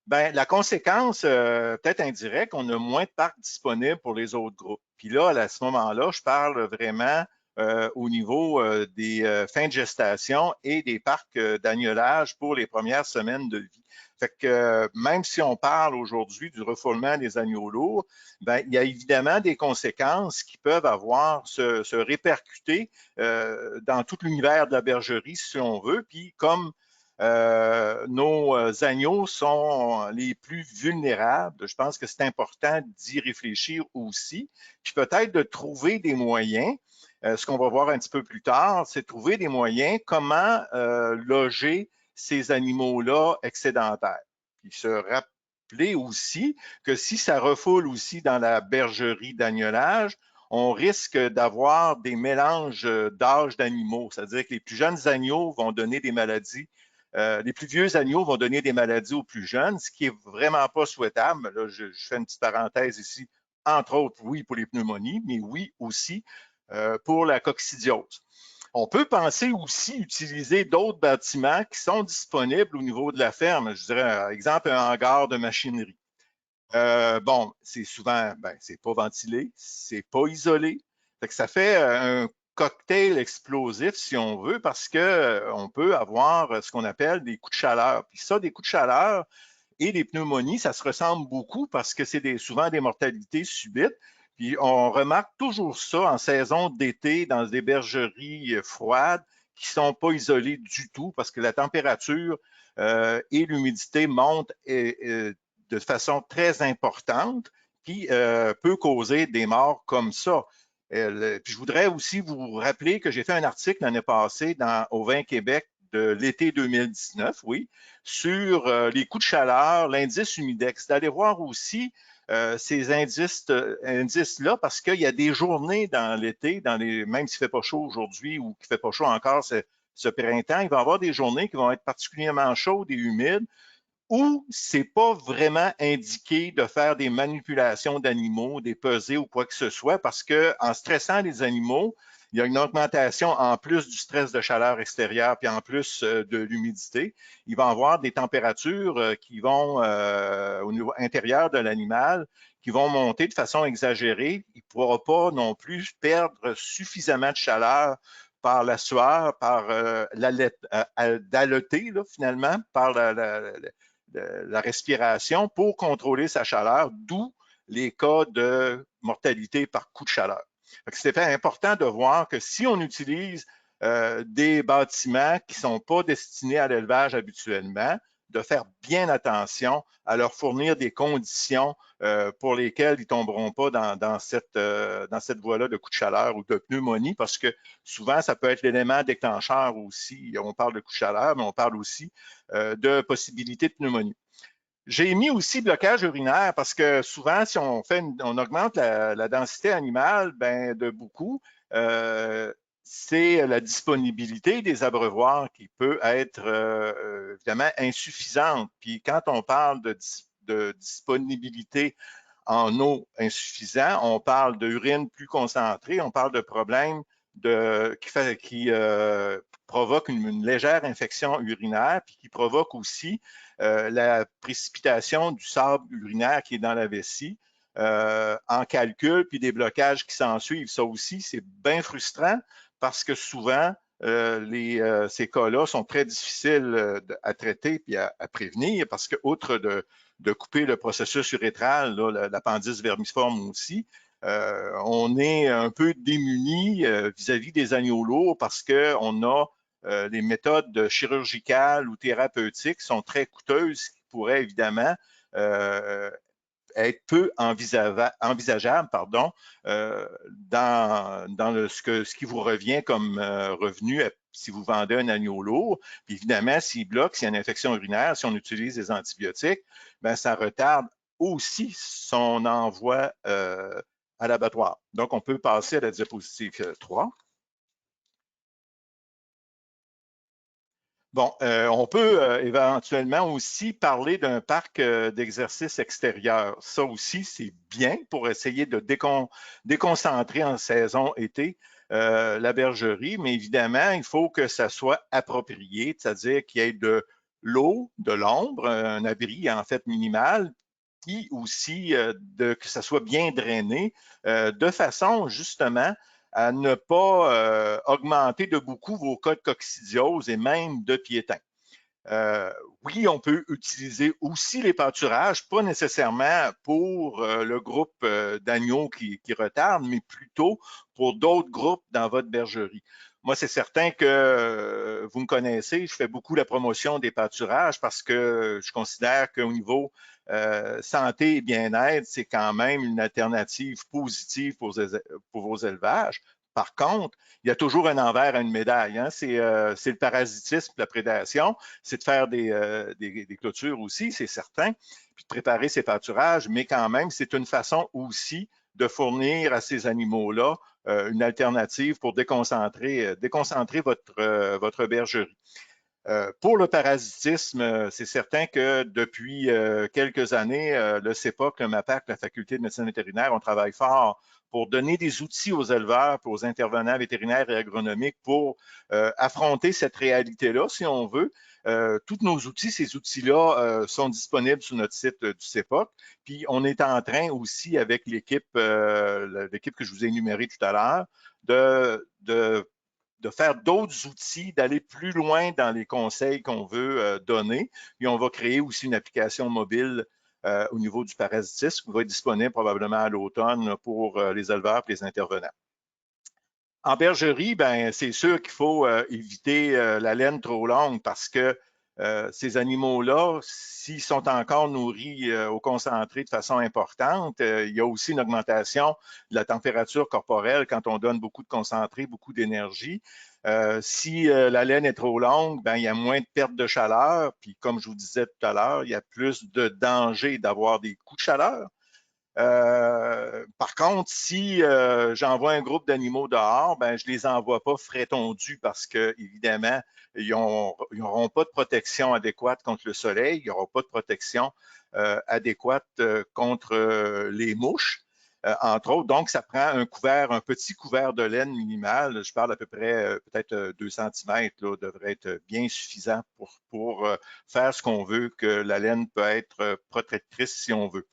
S5: ben, la conséquence, peut-être indirecte, on a moins de parcs disponibles pour les autres groupes. Puis là, à ce moment-là, je parle vraiment au niveau des fins de gestation et des parcs d'agnelage pour les premières semaines de vie. Fait que même si on parle aujourd'hui du refoulement des agneaux lourds, ben, il y a évidemment des conséquences qui peuvent se répercuter dans tout l'univers de la bergerie, si on veut. Puis comme nos agneaux sont les plus vulnérables, je pense que c'est important d'y réfléchir aussi, puis peut-être de trouver des moyens. Ce qu'on va voir un petit peu plus tard, c'est de trouver des moyens comment loger ces animaux-là excédentaires. Puis se rappeler aussi que si ça refoule aussi dans la bergerie d'agnelage, on risque d'avoir des mélanges d'âge d'animaux, c'est-à-dire que les plus jeunes agneaux vont donner des maladies, les plus vieux agneaux vont donner des maladies aux plus jeunes, ce qui est vraiment pas souhaitable. Là, je fais une petite parenthèse ici, entre autres, oui, pour les pneumonies, mais oui aussi pour la coccidiose. On peut penser aussi utiliser d'autres bâtiments qui sont disponibles au niveau de la ferme. Je dirais, par exemple, un hangar de machinerie. Bon, c'est souvent, ben, c'est pas ventilé, c'est pas isolé. Fait que ça fait un cocktail explosif, si on veut, parce que on peut avoir ce qu'on appelle des coups de chaleur. Puis ça, des coups de chaleur et des pneumonies, ça se ressemble beaucoup parce que c'est souvent des mortalités subites. Puis on remarque toujours ça en saison d'été dans des bergeries froides qui ne sont pas isolées du tout parce que la température et l'humidité montent de façon très importante, puis peut causer des morts comme ça. Puis je voudrais aussi vous rappeler que j'ai fait un article l'année passée au Vin Québec de l'été 2019, oui, sur les coups de chaleur, l'indice humidex, d'aller voir aussi ces indices-là, parce qu'il y a des journées dans l'été, même s'il ne fait pas chaud aujourd'hui ou qu'il ne fait pas chaud encore ce printemps, il va y avoir des journées qui vont être particulièrement chaudes et humides, où c'est pas vraiment indiqué de faire des manipulations d'animaux, des pesées ou quoi que ce soit, parce que en stressant les animaux, il y a une augmentation en plus du stress de chaleur extérieure, puis en plus de l'humidité. Il va y avoir des températures qui vont au niveau intérieur de l'animal, qui vont monter de façon exagérée. Il ne pourra pas non plus perdre suffisamment de chaleur par la sueur, par d'haleter, finalement, par la respiration pour contrôler sa chaleur, d'où les cas de mortalité par coup de chaleur. C'est important de voir que si on utilise des bâtiments qui ne sont pas destinés à l'élevage habituellement, de faire bien attention à leur fournir des conditions pour lesquelles ils ne tomberont pas dans cette voie-là de coup de chaleur ou de pneumonie, parce que souvent, ça peut être l'élément déclencheur aussi. On parle de coup de chaleur, mais on parle aussi de possibilité de pneumonie. J'ai mis aussi blocage urinaire parce que souvent, si on augmente la densité animale de beaucoup, c'est la disponibilité des abreuvoirs qui peut être évidemment insuffisante. Puis quand on parle de disponibilité en eau insuffisant, on parle d'urine plus concentrée, on parle de problèmes qui provoquent une légère infection urinaire, puis qui provoque aussi la précipitation du sable urinaire qui est dans la vessie en calcul, puis des blocages qui s'en suivent. Ça aussi, c'est bien frustrant parce que souvent, ces cas-là sont très difficiles à traiter puis à prévenir parce que, outre de couper le processus urétral, l'appendice vermiforme aussi, on est un peu démuni vis-à-vis des agneaux lourds parce qu'on a les méthodes chirurgicales ou thérapeutiques sont très coûteuses qui pourraient évidemment être peu envisageables dans ce qui vous revient comme revenu si vous vendez un agneau lourd. Puis évidemment, s'il bloque, s'il y a une infection urinaire, si on utilise des antibiotiques, ça retarde aussi son envoi à l'abattoir. Donc, on peut passer à la diapositive 3. Bon, on peut éventuellement aussi parler d'un parc d'exercice extérieur. Ça aussi, c'est bien pour essayer de déconcentrer en saison été la bergerie, mais évidemment, il faut que ça soit approprié, c'est-à-dire qu'il y ait de l'eau, de l'ombre, un abri en fait minimal, puis aussi que ça soit bien drainé, de façon justement à ne pas augmenter de beaucoup vos cas de coccidiose et même de piétin. Oui, on peut utiliser aussi les pâturages, pas nécessairement pour le groupe d'agneaux qui retardent, mais plutôt pour d'autres groupes dans votre bergerie. Moi, c'est certain que vous me connaissez, je fais beaucoup la promotion des pâturages parce que je considère qu'au niveau santé et bien-être, c'est quand même une alternative positive pour vos élevages. Par contre, il y a toujours un envers à une médaille. Hein? C'est le parasitisme, la prédation, c'est de faire des clôtures aussi, c'est certain, puis de préparer ces pâturages, mais quand même, c'est une façon aussi de fournir à ces animaux-là une alternative pour déconcentrer votre bergerie. Pour le parasitisme, c'est certain que depuis quelques années, le CEPOC, le MAPAC, la Faculté de médecine vétérinaire, on travaille fort pour donner des outils aux éleveurs, pour aux intervenants vétérinaires et agronomiques pour affronter cette réalité-là, si on veut. Tous nos outils, ces outils-là sont disponibles sur notre site du CEPOC. Puis on est en train aussi avec l'équipe que je vous ai énumérée tout à l'heure de faire d'autres outils, d'aller plus loin dans les conseils qu'on veut donner. Puis on va créer aussi une application mobile au niveau du parasitisme qui va être disponible probablement à l'automne pour les éleveurs et les intervenants. En bergerie, c'est sûr qu'il faut éviter la laine trop longue parce que ces animaux-là, s'ils sont encore nourris au concentré de façon importante, il y a aussi une augmentation de la température corporelle quand on donne beaucoup de concentré, beaucoup d'énergie. Si la laine est trop longue, il y a moins de perte de chaleur. Puis comme je vous disais tout à l'heure, il y a plus de danger d'avoir des coups de chaleur. Par contre, si j'envoie un groupe d'animaux dehors, je les envoie pas frais tondus parce que, évidemment, ils n'auront pas de protection adéquate contre le soleil, ils n'auront pas de protection adéquate contre les mouches, entre autres. Donc, ça prend un petit couvert de laine minimal. Je parle à peu près peut-être 2 cm, devrait être bien suffisant pour faire ce qu'on veut, que la laine peut être protectrice si on veut.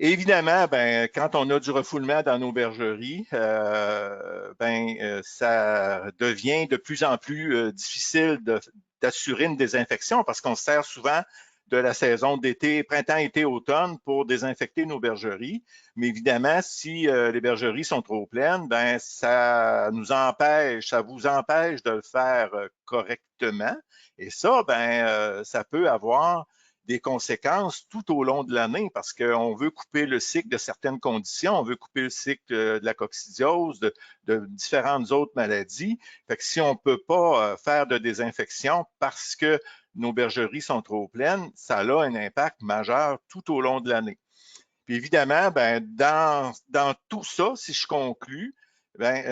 S5: Évidemment, quand on a du refoulement dans nos bergeries, ça devient de plus en plus difficile d'assurer une désinfection parce qu'on se sert souvent de la saison d'été, printemps, été, automne pour désinfecter nos bergeries. Mais évidemment, si les bergeries sont trop pleines, ça vous empêche de le faire correctement. Et ça, ça peut avoir des conséquences tout au long de l'année parce qu'on veut couper le cycle de certaines conditions, on veut couper le cycle de la coccidiose, de différentes autres maladies. Fait que si on ne peut pas faire de désinfection parce que nos bergeries sont trop pleines, ça a un impact majeur tout au long de l'année. Puis évidemment, ben, dans tout ça, si je conclus, ben,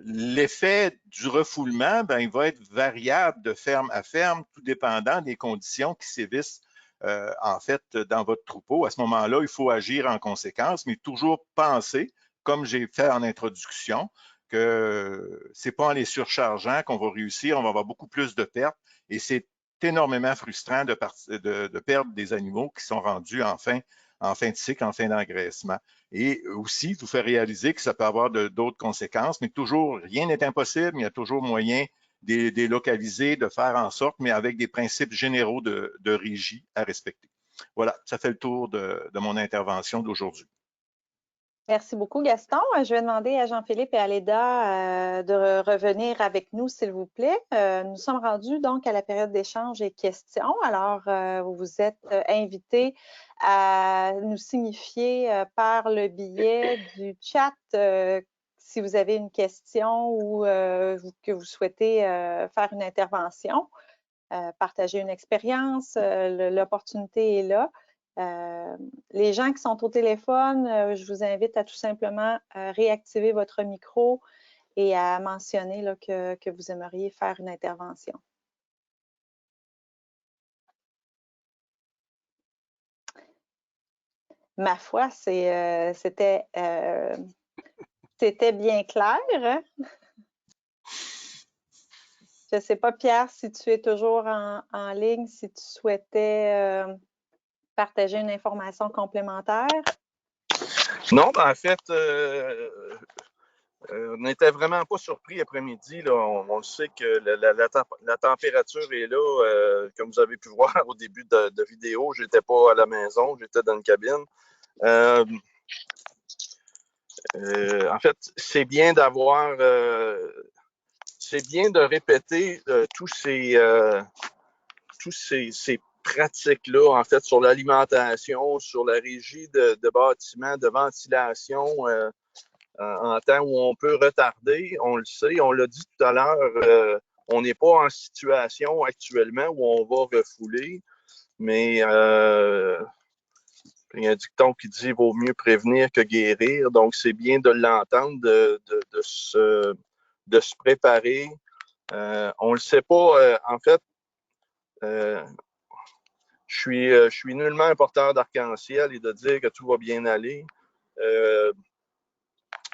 S5: l'effet du refoulement, ben, il va être variable de ferme à ferme, tout dépendant des conditions qui sévissent en fait dans votre troupeau. À ce moment-là, il faut agir en conséquence, mais toujours penser, comme j'ai fait en introduction, que c'est pas en les surchargeant qu'on va réussir, on va avoir beaucoup plus de pertes et c'est énormément frustrant de perdre des animaux qui sont rendus en fin de cycle, en fin d'engraissement. Et aussi, vous faire réaliser que ça peut avoir d'autres conséquences, mais toujours, rien n'est impossible, mais il y a toujours moyen de les localiser, de faire en sorte, mais avec des principes généraux de régie à respecter. Voilà, ça fait le tour de mon intervention d'aujourd'hui.
S2: Merci beaucoup, Gaston. Je vais demander à Jean-Philippe et à Léda de revenir avec nous, s'il vous plaît. Nous sommes rendus donc à la période d'échange et questions. Alors, vous êtes invités à nous signifier par le biais du chat si vous avez une question ou que vous souhaitez faire une intervention, partager une expérience. L'opportunité est là. Les gens qui sont au téléphone, je vous invite à tout simplement réactiver votre micro et à mentionner là, que vous aimeriez faire une intervention. Ma foi, c'était bien clair. Hein? Je ne sais pas, Pierre, si tu es toujours en ligne, si tu souhaitais partager une information complémentaire.
S1: Non, ben, en fait, on n'était vraiment pas surpris après-midi. On sait que la température est là. Comme vous avez pu voir au début de vidéo, je n'étais pas à la maison, j'étais dans une cabine. En fait, c'est bien d'avoir... c'est bien de répéter tous ces pratiques-là, en fait, sur l'alimentation, sur la régie de bâtiments, de ventilation, en temps où on peut retarder. On le sait, on l'a dit tout à l'heure, on n'est pas en situation actuellement où on va refouler, mais il y a un dicton qui dit « vaut mieux prévenir que guérir ». Donc, c'est bien de l'entendre, de se préparer. On ne le sait pas, en fait, je suis nullement un porteur d'arc-en-ciel et de dire que tout va bien aller. Je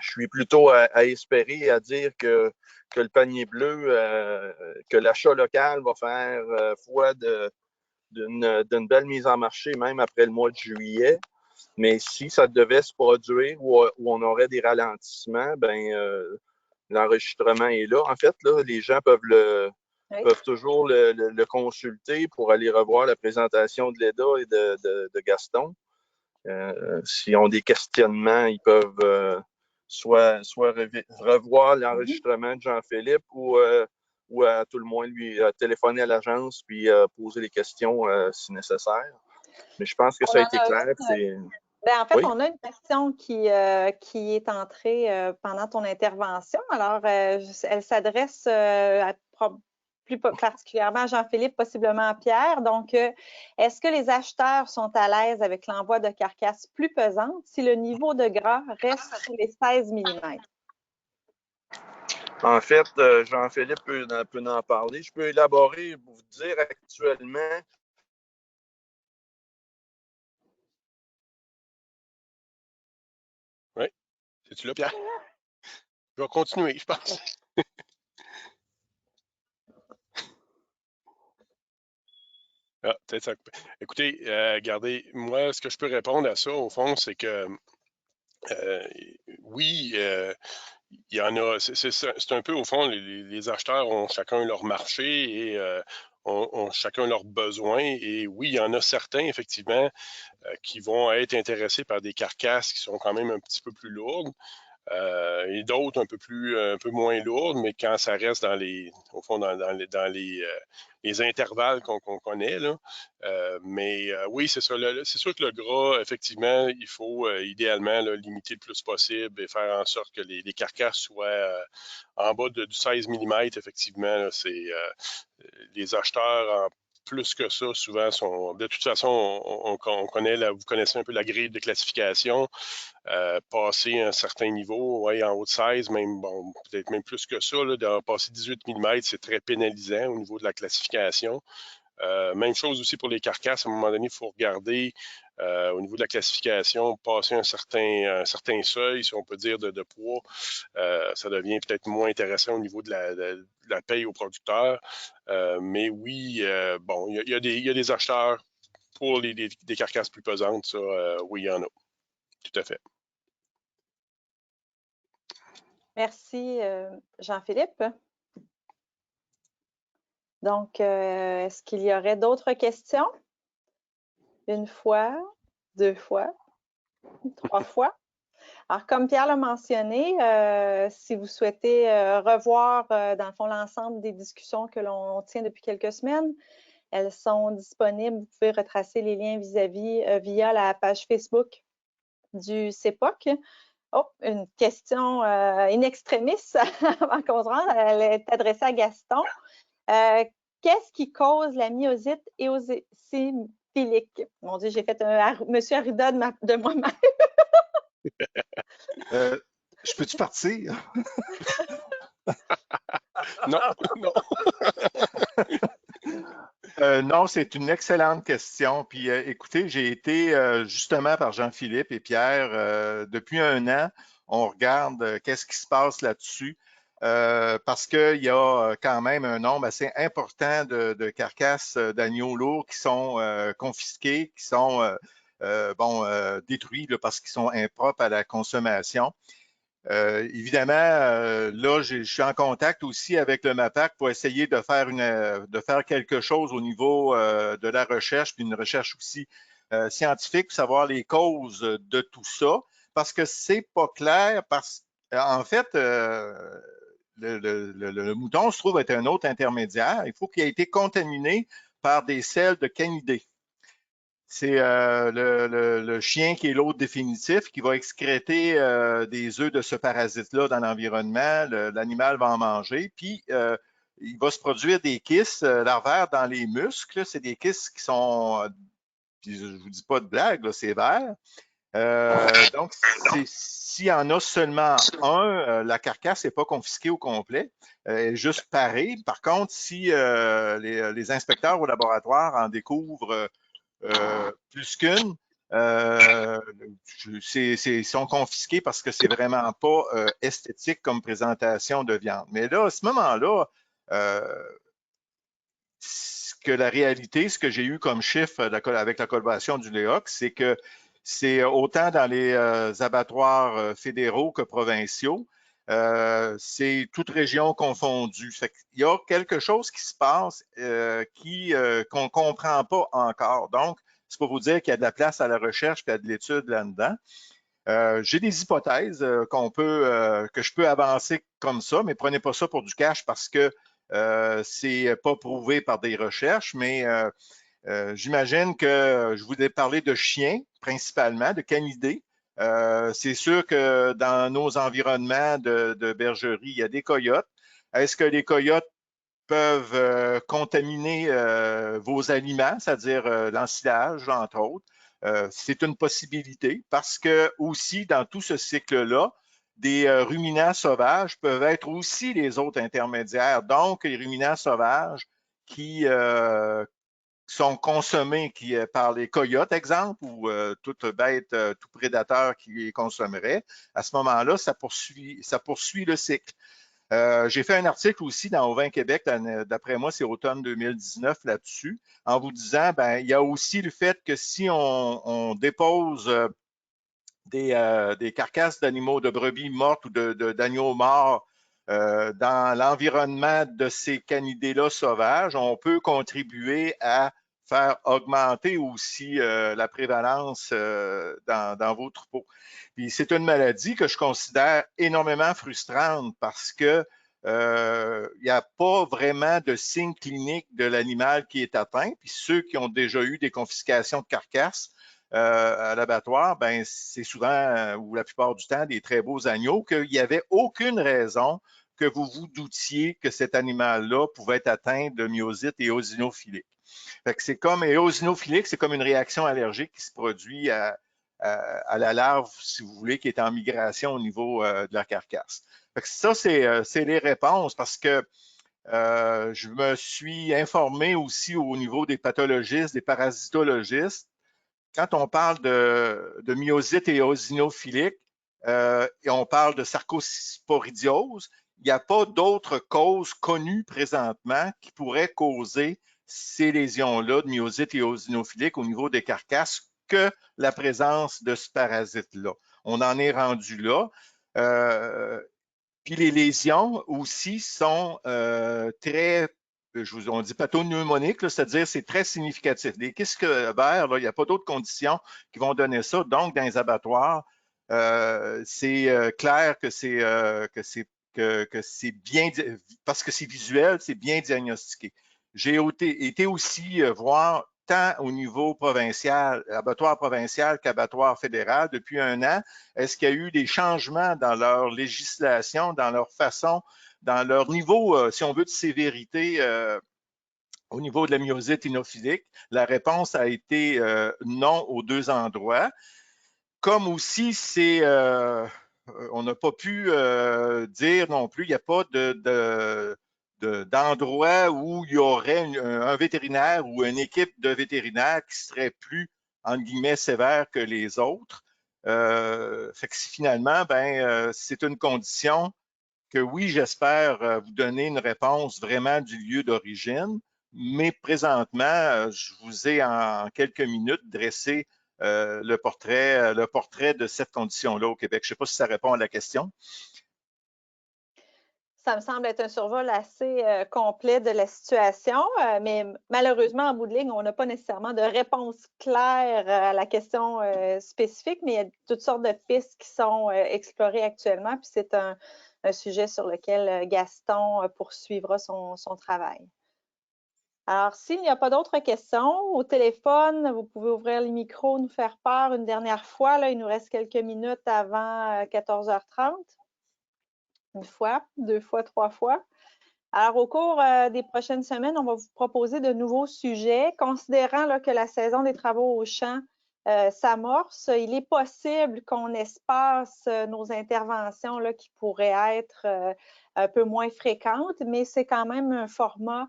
S1: suis plutôt à espérer et à dire que le panier bleu, que l'achat local va faire foi d'une belle mise en marché, même après le mois de juillet. Mais si ça devait se produire où on aurait des ralentissements, ben l'enregistrement est là. En fait, là, les gens peuvent toujours le consulter pour aller revoir la présentation de Léda et de Gaston. S'ils ont des questionnements, ils peuvent soit revoir l'enregistrement de Jean-Philippe ou à tout le moins lui téléphoner à l'agence puis poser les questions si nécessaire. Mais je pense que ça a été clair.
S2: Ben, en fait,
S1: oui?
S2: on a une question qui est entrée pendant ton intervention. Alors, elle s'adresse plus particulièrement à Jean-Philippe, possiblement à Pierre. Donc, est-ce que les acheteurs sont à l'aise avec l'envoi de carcasses plus pesantes si le niveau de gras reste sous les 16 mm?
S1: En fait, Jean-Philippe peut en parler. Je peux élaborer pour vous dire actuellement.
S3: Oui, c'est-tu là, Pierre? Je vais continuer, je pense. Ah, peut-être ça. Écoutez, regardez, moi, ce que je peux répondre à ça, au fond, c'est que oui, il y en a. C'est un peu, au fond, les acheteurs ont chacun leur marché et ont chacun leurs besoins. Et oui, il y en a certains, effectivement, qui vont être intéressés par des carcasses qui sont quand même un petit peu plus lourdes. et d'autres un peu moins lourdes, mais quand ça reste au fond, dans les intervalles qu'on connaît, là. Oui, c'est ça. C'est sûr que le gras, effectivement, il faut idéalement là, limiter le plus possible et faire en sorte que les carcasses soient en bas du 16 mm. Effectivement, là, les acheteurs en plus que ça, souvent, sont. De toute façon, on connaît vous connaissez un peu la grille de classification. Passer un certain niveau, ouais, en haut de 16, même, bon, peut-être même plus que ça, là, de passer 18 mm, c'est très pénalisant au niveau de la classification. Même chose aussi pour les carcasses. À un moment donné, il faut regarder au niveau de la classification, passer un certain seuil, si on peut dire, de poids. Ça devient peut-être moins intéressant au niveau de la paye aux producteurs. Mais oui, bon, il y a des acheteurs pour des carcasses plus pesantes, ça, oui, il y en a. Tout à fait.
S2: Merci, Jean-Philippe. Donc, est-ce qu'il y aurait d'autres questions? Une fois, 2 fois, 3 fois? Alors, comme Pierre l'a mentionné, si vous souhaitez revoir, dans le fond, l'ensemble des discussions que l'on tient depuis quelques semaines, elles sont disponibles. Vous pouvez retracer les liens via la page Facebook du CEPOC. Oh, une question in extremis avant qu'on se rende. Elle est adressée à Gaston. Qu'est-ce qui cause la myosite éosinophilique? Mon Dieu, j'ai fait un Monsieur Arruda de moi-même.
S5: Je peux-tu partir?
S3: Non, non.
S5: Non, c'est une excellente question. Puis écoutez, j'ai été justement par Jean-Philippe et Pierre depuis un an. On regarde qu'est-ce qui se passe là-dessus parce qu'il y a quand même un nombre assez important de carcasses d'agneaux lourds qui sont confisquées, qui sont détruits là, parce qu'ils sont impropres à la consommation. Évidemment, là, je suis en contact aussi avec le MAPAC pour essayer de faire quelque chose au niveau de la recherche, puis une recherche aussi scientifique pour savoir les causes de tout ça, parce que c'est pas clair, en fait, le mouton se trouve être un autre intermédiaire. Il faut qu'il ait été contaminé par des selles de canidés. C'est le chien qui est l'hôte définitif qui va excréter des œufs de ce parasite-là dans l'environnement. L'animal va en manger, puis il va se produire des kystes larvaires dans les muscles. C'est des kystes qui sont, puis je ne vous dis pas de blague, c'est vert. Donc, s'il y en a seulement un, la carcasse n'est pas confisquée au complet, elle est juste parée. Par contre, si les inspecteurs au laboratoire en découvrent plus qu'une, sont confisqués parce que c'est vraiment pas esthétique comme présentation de viande. Mais là, à ce moment-là, la réalité, ce que j'ai eu comme chiffre avec la collaboration du LEOC, c'est que c'est autant dans les abattoirs fédéraux que provinciaux, c'est toute région confondue. Il y a quelque chose qui se passe qu'on ne comprend pas encore. Donc, c'est pour vous dire qu'il y a de la place à la recherche et à de l'étude là-dedans. J'ai des hypothèses que je peux avancer comme ça, mais prenez pas ça pour du cash parce que c'est pas prouvé par des recherches, mais j'imagine que je voulais parler de chiens principalement, de canidés. C'est sûr que dans nos environnements de bergerie, il y a des coyotes. Est-ce que les coyotes peuvent contaminer vos aliments, c'est-à-dire l'ensilage, entre autres? C'est une possibilité parce que aussi, dans tout ce cycle-là, des ruminants sauvages peuvent être aussi les autres intermédiaires. Donc, les ruminants sauvages qui sont consommés par les coyotes, exemple, ou toute bête, tout prédateur qui les consommerait, à ce moment-là, ça poursuit le cycle. J'ai fait un article aussi dans Ovin Québec, d'après moi, c'est automne 2019 là-dessus, en vous disant, ben, il y a aussi le fait que si on dépose des carcasses d'animaux, de brebis mortes ou d'agneaux morts dans l'environnement de ces canidés-là sauvages, on peut contribuer à faire augmenter aussi la prévalence dans vos troupeaux. Puis c'est une maladie que je considère énormément frustrante parce que il n'y a pas vraiment de signe clinique de l'animal qui est atteint. Puis ceux qui ont déjà eu des confiscations de carcasses à l'abattoir, ben c'est souvent, ou la plupart du temps, des très beaux agneaux, qu'il n'y avait aucune raison que vous vous doutiez que cet animal-là pouvait être atteint de myosite éosinophilique. Fait que c'est comme éosinophilique, c'est comme une réaction allergique qui se produit à la larve, si vous voulez, qui est en migration au niveau de la carcasse. Fait que ça, c'est les réponses parce que je me suis informé aussi au niveau des pathologistes, des parasitologistes. Quand on parle de myosite éosinophilique et on parle de sarcosporidiose, il n'y a pas d'autres causes connues présentement qui pourraient causer ces lésions-là de myosite éosinophilique au niveau des carcasses que la présence de ce parasite-là. On en est rendu là. Puis les lésions aussi sont très, on dit pathognomoniques, c'est-à-dire c'est très significatif. Les kystes verts, il n'y a pas d'autres conditions qui vont donner ça. Donc, dans les abattoirs, c'est clair que c'est bien, parce que c'est visuel, c'est bien diagnostiqué. J'ai été aussi voir tant au niveau provincial, abattoir provincial qu'abattoir fédéral depuis 1 an. Est-ce qu'il y a eu des changements dans leur législation, dans leur façon, dans leur niveau, si on veut, de sévérité au niveau de la myosite inophilique? La réponse a été non aux 2 endroits. Comme aussi, on n'a pas pu dire non plus, il n'y a pas d'endroit où il y aurait un vétérinaire ou une équipe de vétérinaires qui serait plus, entre guillemets, sévère que les autres. Fait que finalement, c'est une condition que oui, j'espère vous donner une réponse vraiment du lieu d'origine, mais présentement, je vous ai en quelques minutes dressé le portrait de cette condition-là au Québec. Je ne sais pas si ça répond à la question.
S2: Ça me semble être un survol assez complet de la situation, mais malheureusement, en bout de ligne, on n'a pas nécessairement de réponse claire à la question spécifique, mais il y a toutes sortes de pistes qui sont explorées actuellement, puis c'est un sujet sur lequel Gaston poursuivra son travail. Alors, s'il n'y a pas d'autres questions, au téléphone, vous pouvez ouvrir le micro, nous faire part une dernière fois. Là, il nous reste quelques minutes avant 14h30. 1 fois, 2 fois, 3 fois. Alors, au cours des prochaines semaines, on va vous proposer de nouveaux sujets. Considérant là, que la saison des travaux au champ s'amorce, il est possible qu'on espace nos interventions là, qui pourraient être un peu moins fréquentes, mais c'est quand même un format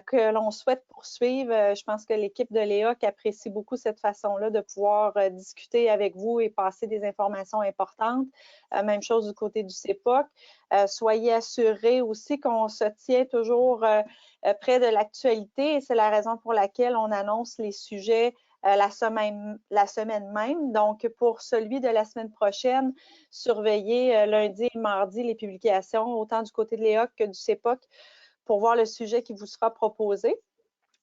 S2: que l'on souhaite poursuivre. Je pense que l'équipe de l'EOC apprécie beaucoup cette façon-là de pouvoir discuter avec vous et passer des informations importantes. Même chose du côté du CEPOC. Soyez assurés aussi qu'on se tient toujours près de l'actualité et c'est la raison pour laquelle on annonce les sujets la semaine même. Donc, pour celui de la semaine prochaine, surveillez lundi et mardi les publications, autant du côté de l'EOC que du CEPOC, pour voir le sujet qui vous sera proposé.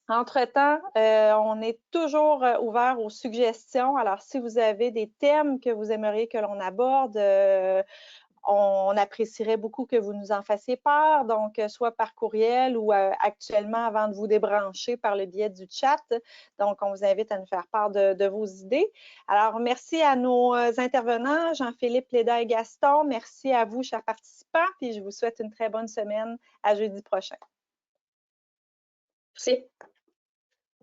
S2: Entre-temps, on est toujours ouvert aux suggestions. Alors, si vous avez des thèmes que vous aimeriez que l'on aborde, on apprécierait beaucoup que vous nous en fassiez part, donc soit par courriel ou actuellement avant de vous débrancher par le biais du chat. Donc, on vous invite à nous faire part de vos idées. Alors, merci à nos intervenants, Jean-Philippe, Léda et Gaston. Merci à vous, chers participants, puis je vous souhaite une très bonne semaine. À jeudi prochain.
S4: Merci.